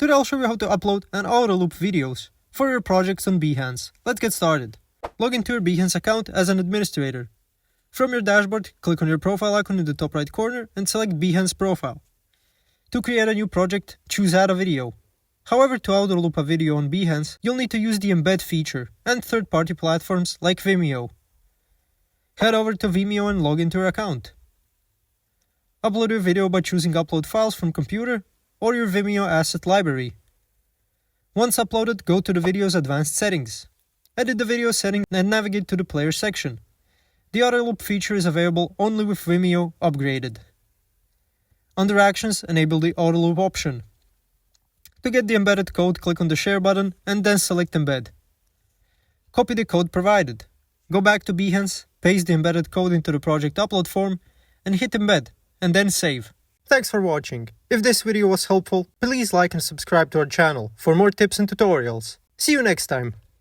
Today I'll show you how to upload and auto-loop videos for your projects on Behance. Let's get started. Log into your Behance account as an administrator. From your dashboard, click on your profile icon in the top right corner and select Behance Profile. To create a new project, choose Add a Video. However, to auto-loop a video on Behance, you'll need to use the Embed feature and third-party platforms like Vimeo. Head over to Vimeo and log into your account. Upload your video by choosing Upload Files from Computer or your Vimeo asset library. Once uploaded, go to the video's advanced settings. Edit the video setting and navigate to the player section. The auto-loop feature is available only with Vimeo upgraded. Under Actions, enable the auto-loop option. To get the embedded code, click on the Share button and then select Embed. Copy the code provided. Go back to Behance, paste the embedded code into the project upload form, and hit Embed, and then save. Thanks for watching. If this video was helpful, please like and subscribe to our channel for more tips and tutorials. See you next time.